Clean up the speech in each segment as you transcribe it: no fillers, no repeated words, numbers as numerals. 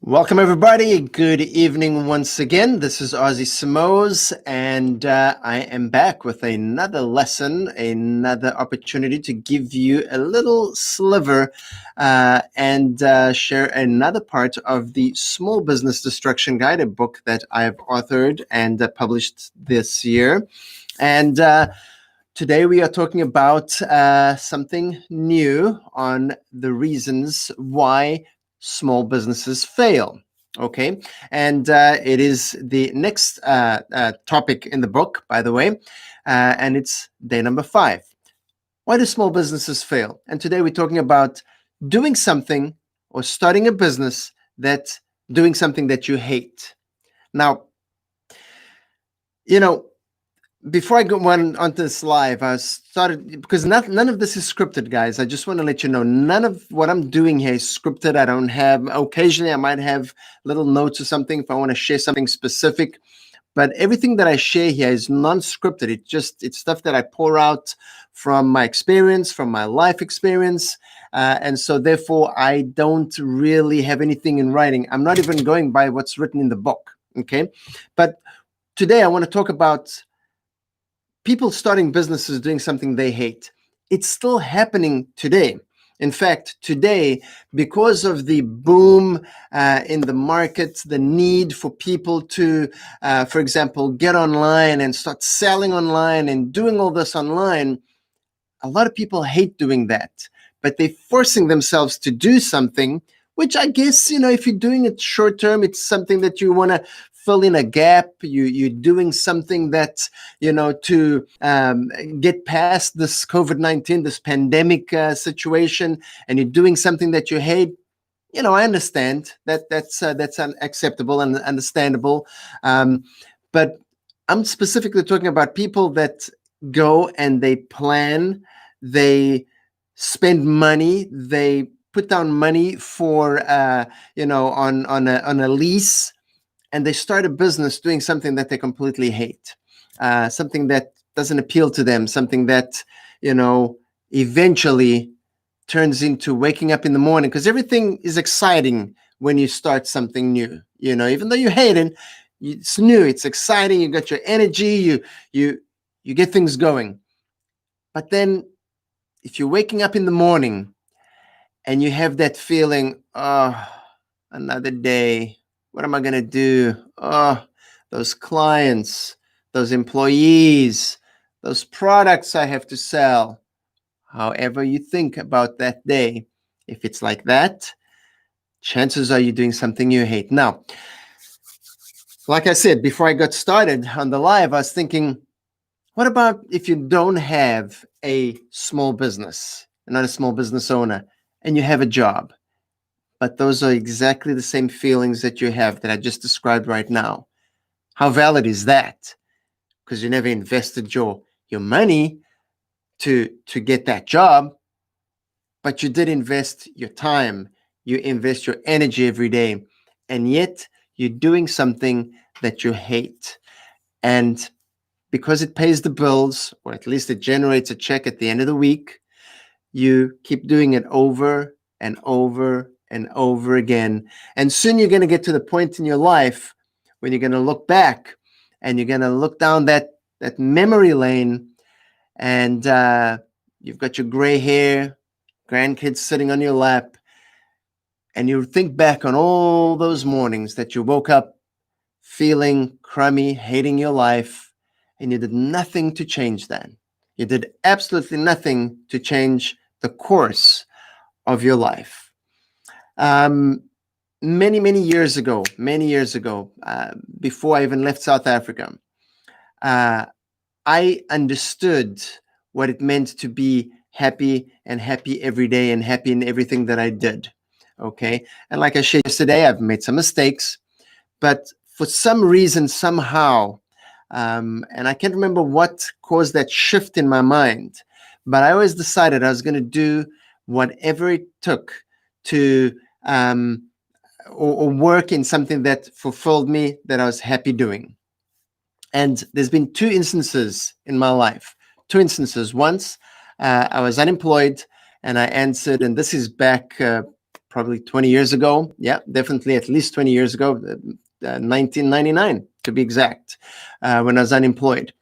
Welcome, everybody. Good evening once again. This is Ozzy Simoes, and I am back with another lesson, another opportunity to give you a little sliver and share another part of the Small Business Destruction Guide, a book that I have authored and published this year. And today we are talking about something new on the reasons why small businesses fail. Okay, and it is the next topic in the book, by the way, and it's day number 5. Why do small businesses fail? And today we're talking about doing something or starting a business doing something that you hate. Now, before I go onto this live, I started because none of this is scripted, guys. I just want to let you know none of what I'm doing here is scripted. I don't have. Occasionally, I might have little notes or something if I want to share something specific, but everything that I share here is non-scripted. It's stuff that I pour out from my experience, from my life experience, and so therefore I don't really have anything in writing. I'm not even going by what's written in the book. Okay, but today I want to talk about people starting businesses doing something they hate. It's still happening today. In fact, today, because of the boom in the market, the need for people to, for example, get online and start selling online and doing all this online, a lot of people hate doing that. But they're forcing themselves to do something, which I guess, if you're doing it short term, it's something that you want to fill in a gap. You're doing something that, to get past this COVID-19, this pandemic situation, and you're doing something that you hate. I understand that's unacceptable and understandable. But I'm specifically talking about people that go and they plan, they spend money, they put down money for, on a lease, and they start a business doing something that they completely hate, something that doesn't appeal to them, something that, eventually turns into waking up in the morning, because everything is exciting when you start something new, even though you hate it, it's new, it's exciting, you got your energy, you get things going. But then if you're waking up in the morning and you have that feeling, oh, another day, what am I going to do? Oh, those clients, those employees, those products I have to sell. However you think about that day, if it's like that, chances are you're doing something you hate. Now, like I said, before I got started on the live, I was thinking, what about if you don't have a small business, you're not a small business owner, and you have a job? But those are exactly the same feelings that you have that I just described right now. How valid is that? Because you never invested your money to get that job, but you did invest your time, you invest your energy every day, and yet you're doing something that you hate. And because it pays the bills, or at least it generates a check at the end of the week, you keep doing it over and over and over again. And soon you're going to get to the point in your life when you're going to look back and you're going to look down that memory lane, and you've got your gray hair, grandkids sitting on your lap, and you think back on all those mornings that you woke up feeling crummy, hating your life, and you did nothing to change that. You did absolutely nothing to change the course of your life. Many years ago, before I even left South Africa, I understood what it meant to be happy every day and happy in everything that I did. Okay. And like I shared yesterday, I've made some mistakes, but for some reason, somehow, and I can't remember what caused that shift in my mind, but I always decided I was going to do whatever it took to or work in something that fulfilled me, that I was happy doing. And there's been 2 instances in my life. 2 instances. Once I was unemployed and I answered, and this is back probably 20 years ago. Yeah, definitely at least 20 years ago, 1999 to be exact, when I was unemployed.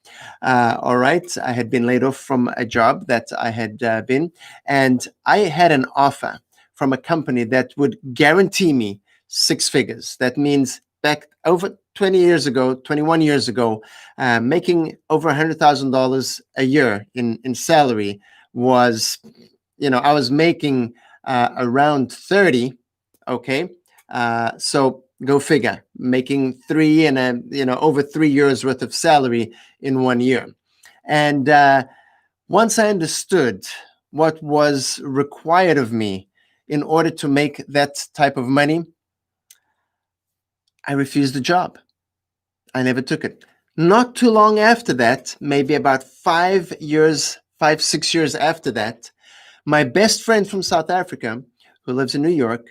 All right, I had been laid off from a job that I had been, and I had an offer from a company that would guarantee me six figures. That means back over 20 years ago, 21 years ago, making over $100,000 a year in salary was, I was making around 30. Okay. So go figure, making three and over 3 years worth of salary in 1 year. And once I understood what was required of me in order to make that type of money, I refused the job. I never took it. Not too long after that, maybe about 5 years, 6 years after that, my best friend from South Africa, who lives in New York,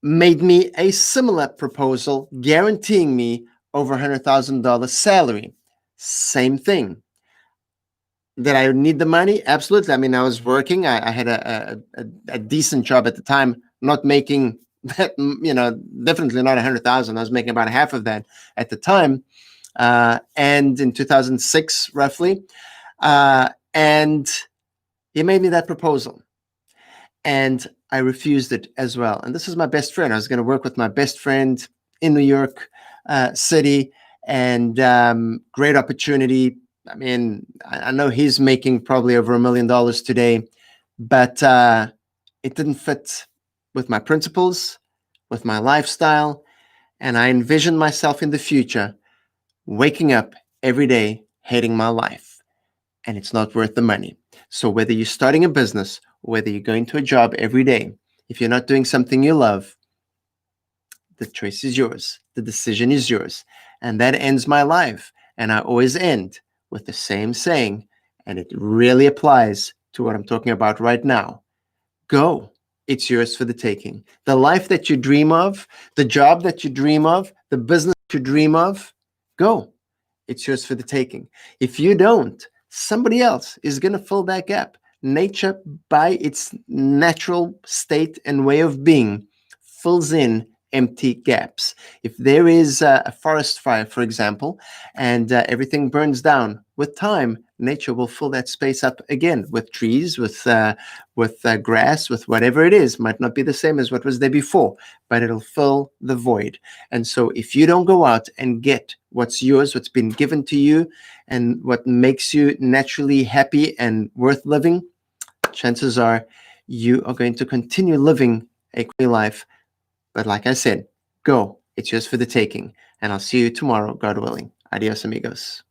made me a similar proposal, guaranteeing me over $100,000 salary. Same thing. Did I need the money? Absolutely. I mean, I was working. I had a decent job at the time, not making that, definitely not 100,000. I was making about half of that at the time. And in 2006, roughly. And he made me that proposal. And I refused it as well. And this is my best friend. I was going to work with my best friend in New York City, and great opportunity. I mean, I know he's making probably over $1 million today, but it didn't fit with my principles, with my lifestyle. And I envisioned myself in the future waking up every day hating my life, and it's not worth the money. So whether you're starting a business, or whether you're going to a job every day, if you're not doing something you love, the choice is yours. The decision is yours. And that ends my life. And I always end with the same saying, and it really applies to what I'm talking about right now. Go. It's yours for the taking. The life that you dream of, the job that you dream of, the business you dream of, go. It's yours for the taking. If you don't, somebody else is going to fill that gap. Nature, by its natural state and way of being, fills in empty gaps. If there is a forest fire, for example, and everything burns down, with time, nature will fill that space up again with trees, with grass, with whatever it is. Might not be the same as what was there before, but it'll fill the void. And so if you don't go out and get what's yours, what's been given to you, and what makes you naturally happy and worth living, chances are you are going to continue living a quality life. But like I said, go. It's yours for the taking. And I'll see you tomorrow, God willing. Adios, amigos.